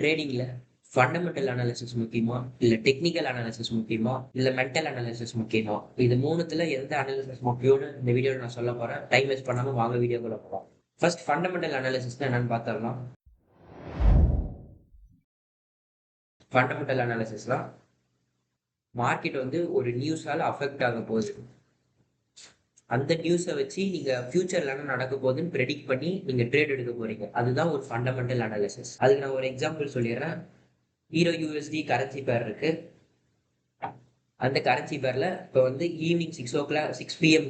ட்ரேடிங்ல fundamental analysis முக்கியமா, இல்ல technical analysis முக்கியமா, இல்ல மென்டல் அனாலிசிஸ் முக்கியமா? இது மூணுத்துல எந்த அனாலிசிஸ் முக்கியம்னு இந்த வீடியோல நான் சொல்ல போறேன். டைம் வேஸ்ட் பண்ணாம வாங்க வீடியோக்குள்ள போகலாம். ஃபர்ஸ்ட் ஃபண்டமெண்டல் அனாலிசிஸ்னா என்னன்னு பார்த்தோம்னா, ஃபண்டமெண்டல் அனாலிசிஸ்னா மார்க்கெட் வந்து ஒரு நியூஸால அஃபெக்ட் ஆக போகுது. அந்த நியூஸை வச்சு நீங்க ஃபியூச்சர்ல என்ன நடக்க போகுதுன்னு ப்ரெடிக்ட் பண்ணி நீங்க ட்ரேட் எடுக்க போறீங்க. அதுதான் ஒரு ஃபண்டமெண்டல் அனாலிசிஸ். அதுக்கு நான் ஒரு எக்ஸாம்பிள் சொல்லிடுறேன். ஹீரோ யூஎஸ்டி கரன்சி பேர் இருக்கு. அந்த கரன்சி பேர்ல இப்போ வந்து ஈவினிங் 6 PM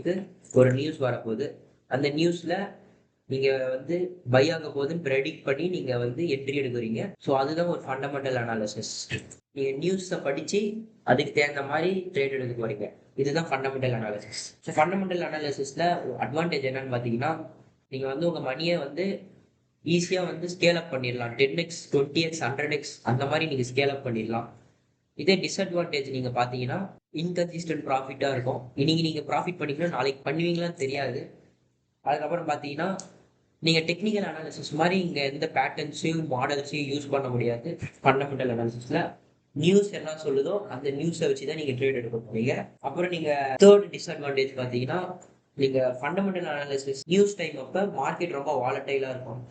ஒரு நியூஸ் வரப்போகுது. அந்த நியூஸ்ல நீங்க வந்து பை ஆக போகுதுன்னு ப்ரெடிக்ட் பண்ணி நீங்க வந்து என்ட்ரி எடுக்கிறீங்க. ஸோ அதுதான் ஒரு ஃபண்டமெண்டல் அனாலிசிஸ். நீங்க நியூஸை படிச்சு அதுக்கு தகுந்த மாதிரி ட்ரேட் எடுக்க போறீங்க. இதுதான் ஃபண்டமெண்டல் அனாலிசிஸ். ஸோ ஃபண்டமெண்டல் அனாலிசிஸ்ல அட்வான்டேஜ் என்னன்னு பார்த்தீங்கன்னா, நீங்க வந்து உங்க மணியை வந்து ஈஸியா வந்து ஸ்கேல் அப் பண்ணிடலாம். 10x 20x 100x அந்த மாதிரி நீங்க ஸ்கேல் அப் பண்ணிடலாம். இதே டிஸ்அட்வான்டேஜ் நீங்க பாத்தீங்கன்னா, இன்கன்சிஸ்டன்ட் ப்ராஃபிட்டா இருக்கும். இன்னைக்கு நீங்க ப்ராஃபிட் பண்ணிக்கலாம், நாளைக்கு பண்ணுவீங்களான்னு தெரியாது. அதுக்கப்புறம் பாத்தீங்கன்னா, நீங்க டெக்னிக்கல் அனாலிசிஸ் மாதிரி இங்க எந்த பேட்டர்ன்ஸையும் மாடல்ஸையும் யூஸ் பண்ண முடியாது. ஃபண்டமெண்டல் அனாலிசிஸ்ல நியூஸ் என்ன சொல்லுதோ அந்த நியூஸை வச்சுதான் நீங்க ட்ரேட் எடுக்க போறீங்க. அப்புறம் நீங்க தேர்ட் டிஸ்அட்வான்டேஜ் பாத்தீங்கன்னா, நீங்க ஃபண்டமெண்டல் அனாலிசிஸ் நியூஸ் டைம் அப்ப மார்க்கெட் ரொம்ப வாலட்டைலா இருக்கும்.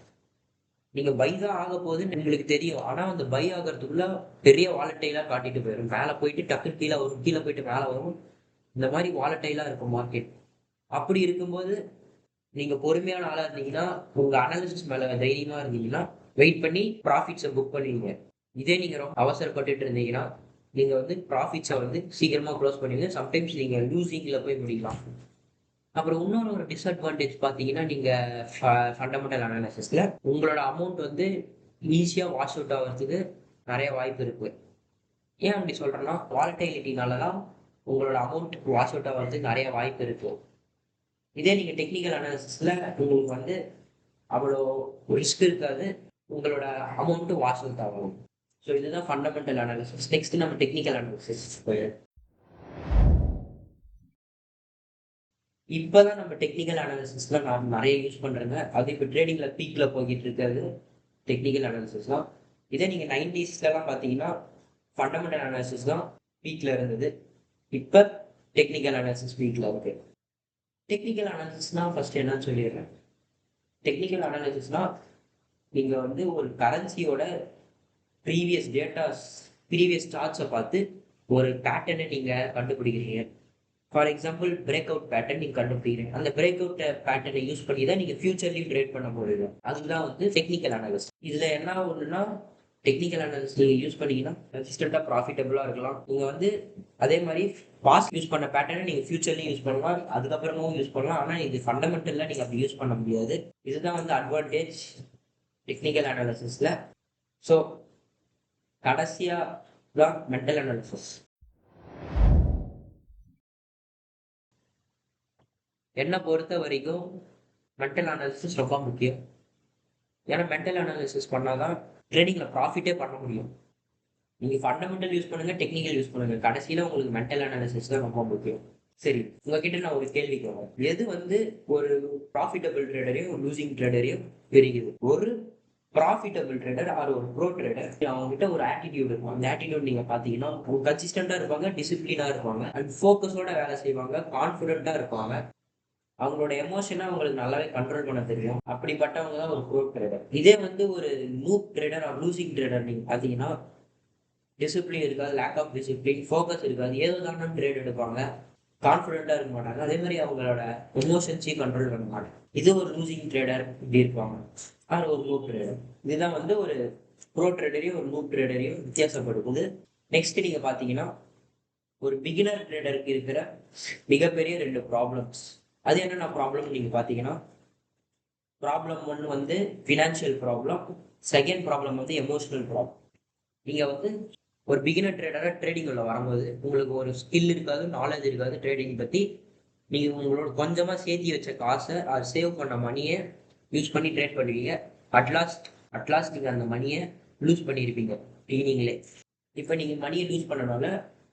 நீங்க பை தான் ஆக போகுதுன்னு உங்களுக்கு தெரியும். ஆனா அந்த பை ஆகிறதுக்குள்ள பெரிய வாலட்டைலா காட்டிட்டு போயிடும். மேல போயிட்டு டக்குன்னு கீழே வரும், கீழே போயிட்டு மேல வரும். இந்த மாதிரி வாலட்டைலா இருக்கும் மார்க்கெட். அப்படி இருக்கும்போது நீங்க பொறுமையான ஆளா இருந்தீங்கன்னா, உங்க அனாலிசிஸ் மேல தைரியமா இருந்தீங்கன்னா, வெயிட் பண்ணி ப்ராஃபிட்ஸை புக் பண்ணுவீங்க. இதே நீங்க ரொம்ப அவசரப்பட்டுட்டு இருந்தீங்கன்னா, நீங்க வந்து ப்ராஃபிட்ஸை வந்து சீக்கிரமா க்ளோஸ் பண்ணுவீங்க. சம்டைம்ஸ் நீங்க லூசிங்ல போய் முடிக்கலாம். அப்புறம் இன்னொரு ஒரு டிஸ்அட்வான்டேஜ் பார்த்தீங்கன்னா, நீங்க ஃபண்டமெண்டல் அனாலிசிஸ்ல உங்களோட அமௌண்ட் வந்து ஈஸியா வாஷ் அவுட் ஆகுறதுக்கு நிறைய வாய்ப்பு இருக்கு. ஏன் அப்படி சொல்றேன்னா, வாலடைலிட்டினால தான் உங்களோட அமௌண்ட் வாஷ் அவுட் ஆகுறதுக்கு நிறைய வாய்ப்பு இருக்கு. இதே நீங்க டெக்னிக்கல் அனாலிசிஸ்ல உங்களுக்கு வந்து அவ்வளோ ரிஸ்க் இருக்காது. உங்களோட அமௌண்ட் வாஷ் அவுட் ஆகும். ஸோ இதுதான் ஃபண்டமெண்டல் அனாலிசிஸ். நெக்ஸ்ட் நம்ம டெக்னிக்கல் அனாலிசிஸ் போயிடும். இப்பதான் நம்ம டெக்னிக்கல் அனாலிசிஸ்ல நான் நிறைய யூஸ் பண்றேங்க. அது இப்போ ட்ரேடிங்ல பீக்ல போய்கிட்டு இருக்காது டெக்னிக்கல் அனாலிசிஸ்லாம். இதே நீங்க 90ஸ்லாம் பார்த்தீங்கன்னா ஃபண்டமெண்டல் அனாலிசிஸ் தான் பீக்ல இருந்தது. இப்ப டெக்னிக்கல் அனாலிசிஸ் பீக்ல இருக்கு. டெக்னிக்கல் அனாலிசிஸ்னா ஃபர்ஸ்ட் என்னன்னு சொல்லிடுறேன். டெக்னிக்கல் அனாலிசிஸ்னா நீங்க வந்து ஒரு கரன்சியோட ப்ரீவியஸ் டேட்டாஸ், ப்ரீவியஸ் சார்ட்ஸை பார்த்து ஒரு பேட்டர்னை நீங்க கண்டுபிடிக்கிறீங்க. For example break out pattern நீங்க கண்டுபிடிக்கிறீங்க. அந்த பிரேக் அவுட் பேட்டர்னை யூஸ் பண்ணி தான் நீங்க ஃபியூச்சர்லயும் ட்ரேட் பண்ண போறீங்க. அதுதான் வந்து டெக்னிக்கல் அனாலிசிஸ். இதுல என்ன ஒண்ணுன்னா, டெக்னிக்கல் அனாலிசிஸ் நீங்க யூஸ் பண்ணீங்கன்னா கன்சிஸ்டன்டா ப்ராஃபிட்டபிளா இருக்கலாம். நீங்க வந்து அதே மாதிரி பாஸ்ட் யூஸ் பண்ண பேட்டர்னை நீங்க ஃபியூச்சர்லயும் யூஸ் பண்ணலாம், அதுக்கப்புறமும் யூஸ் பண்ணலாம். ஆனா இது ஃபண்டமெண்டல்ல நீங்க அப்படி யூஸ் பண்ண முடியாது. இதுதான் வந்து அட்வான்டேஜ் டெக்னிக்கல் அனாலிசிஸ்ல. ஸோ கடைசியா தான் மென்டல் அனாலிசிஸ். என்னை பொறுத்த வரைக்கும் மென்டல் அனாலிசிஸ் ரொம்ப முக்கியம். ஏன்னா மென்டல் அனாலிசிஸ் பண்ணாதான் ட்ரேடிங்ல ப்ராஃபிட்டே பண்ண முடியும். நீங்க ஃபண்டமெண்டல் யூஸ் பண்ணுங்க, டெக்னிக்கல் யூஸ் பண்ணுங்க, கடைசியில உங்களுக்கு மென்டல் அனாலிசிஸ் தான் ரொம்ப முக்கியம். சரி, உங்ககிட்ட நான் ஒரு கேள்வி கேட்கிறேன். எது வந்து ஒரு ப்ராஃபிட்டபிள் ட்ரேடரையும் ஒரு லூசிங் ட்ரேடரையும் பிரிக்குது? ஒரு ப்ராஃபிட்டபிள் ட்ரேடர் ஆர் ஒரு ப்ரோ ட்ரேடர் அவங்க கிட்ட ஒரு ஆட்டிடியூட் இருக்கும். அந்த ஆட்டிடியூட் நீங்க பாத்தீங்கன்னா கன்சிஸ்டன்டா இருப்பாங்க, டிசிப்ளினா இருப்பாங்க, அண்ட் ஃபோக்கஸோட வேலை செய்வாங்க, கான்ஃபிடென்ட்டா இருப்பாங்க. அவங்களோட எமோஷனை அவங்களுக்கு நல்லாவே கண்ட்ரோல் பண்ண தெரியும். அப்படிப்பட்டவங்க தான் ஒரு ப்ரோ ட்ரேடர். இதே வந்து ஒரு noob trader or losing trader நீங்க பாத்தீங்கன்னா, டிசிப்ளின் இருக்காது, லேக் ஆஃப் டிசிப்ளின், ஃபோக்கஸ் இருக்காது, ஏதோ தானே ட்ரேட் எடுப்பாங்க, கான்ஃபிடென்ட்டா இருக்க மாட்டாங்க. அதே மாதிரி அவங்களோட எமோஷன்ஸையும் கண்ட்ரோல் பண்ண மாட்டாங்க. இது ஒரு லூசிங் ட்ரேடர் இப்படி இருப்பாங்க. ஆர் ஒரு நூப் ட்ரேடர். இதுதான் வந்து ஒரு ப்ரோ ட்ரேடரையும் ஒரு நூப் ட்ரேடரையும் வித்தியாசப்படுத்துது. நெக்ஸ்ட் நீங்க பாத்தீங்கன்னா, ஒரு பிகினர் ட்ரேடருக்கு இருக்கிற மிகப்பெரிய 2 ப்ராப்ளம்ஸ். அது என்னென்ன ப்ராப்ளம் நீங்க பாத்தீங்கன்னா, ப்ராப்ளம் 1 வந்து ஃபினான்ஷியல் ப்ராப்ளம், செகண்ட் ப்ராப்ளம் வந்து எமோஷனல் ப்ராப்ளம். நீங்க வந்து ஒரு பிகினர் ட்ரேடரா ட்ரேடிங் உள்ள வரும்போது உங்களுக்கு ஒரு ஸ்கில் இருக்காது, நாலேஜ் இருக்காது ட்ரேடிங் பத்தி. நீங்க உங்களோட கொஞ்சமா சேர்த்தி வச்ச காசை அது சேவ் பண்ண மணியை யூஸ் பண்ணி ட்ரேட் பண்ணுவீங்க. அட்லாஸ்ட் அட்லாஸ்ட் நீங்க அந்த மணியை லூஸ் பண்ணியிருப்பீங்க பிகினிங்லே. இப்போ நீங்க மணியை லூஸ் பண்ணனால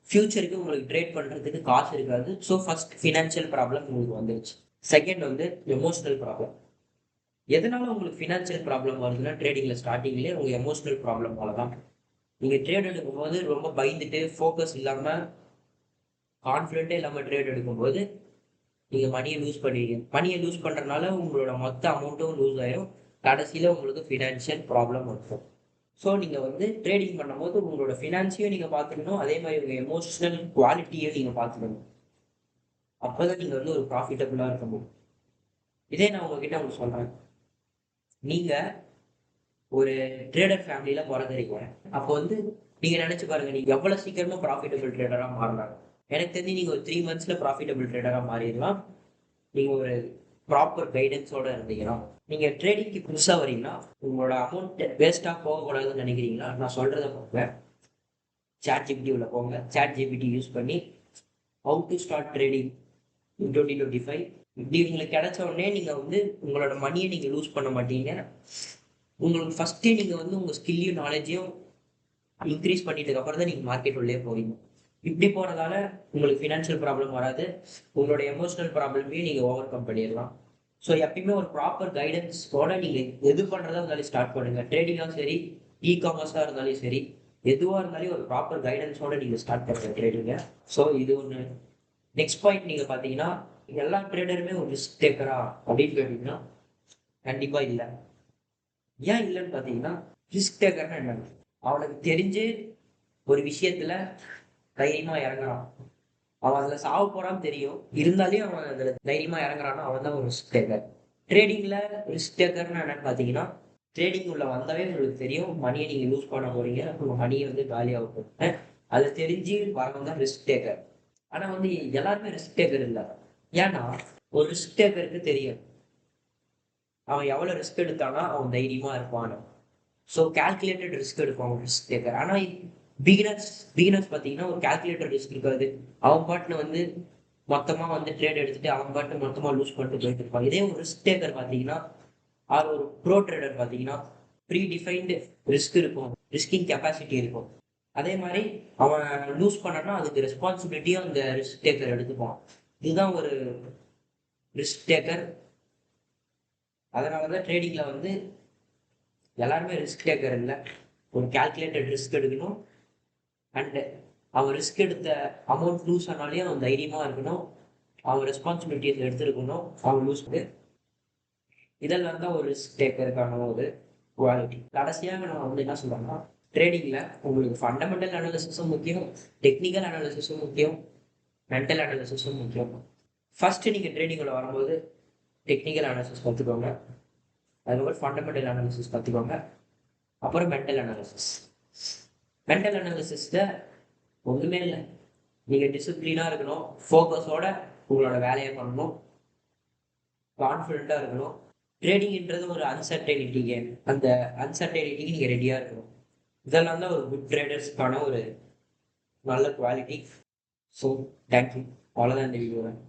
ஃபியூச்சருக்கு உங்களுக்கு ட்ரேட் பண்றதுக்கு காசு இருக்காது. ஸோ ஃபர்ஸ்ட் ஃபினான்ஷியல் ப்ராப்ளம் உங்களுக்கு வந்துருச்சு. செகண்ட் வந்து எமோஷனல் ப்ராப்ளம். எதனால உங்களுக்கு ஃபினான்ஷியல் ப்ராப்ளம் வருதுன்னா ட்ரேடிங்கில் ஸ்டார்டிங்லேயே உங்கள் எமோஷனல் ப்ராப்ளமால தான். நீங்கள் ட்ரேட் எடுக்கும்போது ரொம்ப பயந்துட்டு ஃபோக்கஸ் இல்லாமல் கான்ஃபிடென்ட்டே இல்லாமல் ட்ரேட் எடுக்கும்போது நீங்கள் மணியை லூஸ் பண்ணுவீங்க. மணியை லூஸ் பண்ணுறதுனால உங்களோட மொத்த அமௌண்ட்டும் லூஸ் ஆயிரும். கடைசியில் உங்களுக்கு ஃபினான்ஷியல் ப்ராப்ளம் இருக்கும். ஸோ நீங்கள் வந்து ட்ரேடிங் பண்ணும்போது உங்களோட ஃபினான்ஸையும் நீங்கள் பார்த்துக்கணும், அதே மாதிரி உங்கள் எமோஷனல் குவாலிட்டியும் நீங்கள் பார்த்துக்கணும். அப்போ தான் நீங்கள் வந்து ஒரு ப்ராஃபிட்டபுளாக இருக்க முடியும். இதே நான் உங்ககிட்ட உங்களுக்கு சொல்கிறேன், நீங்கள் ஒரு ட்ரேடர் ஃபேமிலியில் பிறகுறீங்க. அப்போ வந்து நீங்கள் நினச்சி பாருங்கள், நீங்கள் எவ்வளோ சீக்கிரமாக ப்ராஃபிட்டபிள் ட்ரேடராக மாறலாம். எனக்கு தெரிஞ்சு நீங்கள் ஒரு 3 months ப்ராஃபிட்டபிள் ட்ரேடராக மாறிடலாம். நீங்கள் ஒரு ப்ராப்பர் கைடன்ஸோடு இருந்தீங்கன்னா. நீங்கள் ட்ரேடிங்க்கு புதுசாக வரீங்கன்னா உங்களோட அமௌண்ட் வேஸ்ட்டாக போகக்கூடாதுன்னு நினைக்கிறீங்களா? நான் சொல்கிறத போங்க, ChatGPT உள்ள போங்க. ChatGPT யூஸ் பண்ணி ஹவு டு ஸ்டார்ட் ட்ரேடிங் இன் 2025 இப்படி உங்களுக்கு கிடைச்ச உடனே நீங்கள் வந்து உங்களோட மணியை நீங்கள் லூஸ் பண்ண மாட்டீங்க. உங்களுக்கு ஃபஸ்ட்டே நீங்கள் வந்து உங்கள் ஸ்கில்லையும் நாலேஜையும் இன்க்ரீஸ் பண்ணிட்டதுக்கு அப்புறம் தான் நீங்கள் மார்க்கெட் உள்ளே போவீங்க. இப்படி போகிறதால உங்களுக்கு ஃபினான்ஷியல் ப்ராப்ளம் வராது, உங்களோட எமோஷனல் ப்ராப்ளமையும் நீங்கள் ஓவர் கம் பண்ணிடலாம். ஸோ எப்பயுமே ஒரு ப்ராப்பர் கைடன்ஸோட நீங்கள் எது பண்ணுறதா இருந்தாலும் ஸ்டார்ட் பண்ணுங்கள். ட்ரேடிங்காக சரி, இ-காமர்ஸாக இருந்தாலும் சரி, எதுவாக இருந்தாலும் ஒரு ப்ராப்பர் கைடன்ஸோட நீங்கள் ஸ்டார்ட் பண்ணுங்க ட்ரேடிங்கை. ஸோ இது ஒன்று. நெக்ஸ்ட் பாயிண்ட் நீங்கள் பார்த்தீங்கன்னா, எல்லா ட்ரேடருமே ஒரு ரிஸ்க் டேக்கரா அப்படின்னு கேட்டிங்கன்னா கண்டிப்பாக இல்லை. ஏன் இல்லைன்னு பார்த்தீங்கன்னா, ரிஸ்க் டேக்கர்னா என்ன? அவனுக்கு தெரிஞ்சு ஒரு விஷயத்துல தைரியமா இறங்குறான், அவன் அதுல சாவ போறான்னு தெரியும், இருந்தாலே அவன் அதுல தைரியமா இறங்குறான்னா அவன் தான் ஒரு ரிஸ்க் டேக்கர். ட்ரேடிங்ல ரிஸ்க் டேக்கர்னா என்னன்னு பாத்தீங்கன்னா, ட்ரேடிங் உள்ள வந்தாவே உங்களுக்கு தெரியும் மணியை நீங்க லூஸ் பண்ண போறீங்க, உங்க மணியை வந்து காலியாக போறீங்க. அதை தெரிஞ்சு வரவங்க தான் ரிஸ்க் டேக்கர். ஆனா வந்து எல்லாருமே ரிஸ்க் டேக்கர் இல்லை. ஏன்னா ஒரு ரிஸ்க் டேக்கருக்கு தெரியும் அவன் எவ்வளவு ரிஸ்க் எடுத்தானா அவன் தைரியமா இருப்பான். ஸோ கால்குலேட்டட் ரிஸ்க் எடுப்பான் ரிஸ்க் டேக்கர். ஆனால் பிகினர்ஸ் பார்த்தீங்கன்னா ஒரு கால்குலேட்டட் ரிஸ்க் இருக்காது. அவன் பாட்டுன்னு வந்து மொத்தமாக வந்து ட்ரேட் எடுத்துட்டு அவன் பாட்டு மொத்தமாக லூஸ் பண்ணிட்டு போயிட்டு இருப்பான். இதே ஒரு ரிஸ்க் டேக்கர் பார்த்தீங்கன்னா, ஆர் ஒரு ப்ரோ ட்ரேடர் பார்த்தீங்கன்னா, ப்ரீ டிஃபைன்டு ரிஸ்க் இருக்கும், ரிஸ்கிங் கெப்பாசிட்டி இருக்கும். அதே மாதிரி அவன் லூஸ் பண்ணனா அதுக்கு ரெஸ்பான்சிபிலிட்டியும் அந்த ரிஸ்க் டேக்கர் எடுத்துப்பான். இதுதான் ஒரு ரிஸ்க் டேக்கர். அதனால தான் ட்ரேடிங்கில் வந்து எல்லாருமே ரிஸ்க் டேக்கர் இல்லை, ஒரு கால்குலேட்டட் ரிஸ்க் எடுக்கணும். அண்டு அவன் ரிஸ்க் எடுத்த அமௌண்ட் லூஸ் ஆனாலே அவன் தைரியமாக இருக்கணும், அவன் ரெஸ்பான்சிபிலிட்டிஸ் எடுத்துருக்கணும், அவன் லூஸ் இதெல்லாம் தான் ஒரு ரிஸ்க் டேக்கருக்கான ஒரு குவாலிட்டி. கடைசியாக நான் வந்து என்ன சொல்கிறேன்னா, ட்ரேடிங்கில் உங்களுக்கு ஃபண்டமெண்டல் அனாலிசிஸும் முக்கியம், டெக்னிக்கல் அனாலிசிஸும் முக்கியம், மென்டல் அனாலிசிஸும் முக்கியம். ஃபஸ்ட்டு நீங்கள் ட்ரேடிங்கில் வரும்போது டெக்னிக்கல் அனாலிசிஸ் கற்றுக்கோங்க, அதுக்கப்புறம் ஃபண்டமெண்டல் அனாலிசிஸ் கற்றுக்கோங்க, அப்புறம் மென்டல் அனாலிசிஸ். மென்டல் அனாலிசிஸில் ஒன்றுமே இல்லை, நீங்கள் டிசிப்ளினாக இருக்கணும், ஃபோக்கஸோட உங்களோட வேலையை பண்ணணும், கான்ஃபிடென்ட்டாக இருக்கணும். ட்ரேடிங்ன்றது ஒரு அன்சர்டனிட்டி கேம், அந்த அன்சர்டனிட்டிக்கு நீங்கள் ரெடியாக இருக்கணும். இதெல்லாம் தான் ஒரு குட் ட்ரேடர்ஸ்க்கான ஒரு நல்ல குவாலிட்டி. ஸோ தேங்க்யூ, அவ்வளோதான் இந்த வீடியோவில்.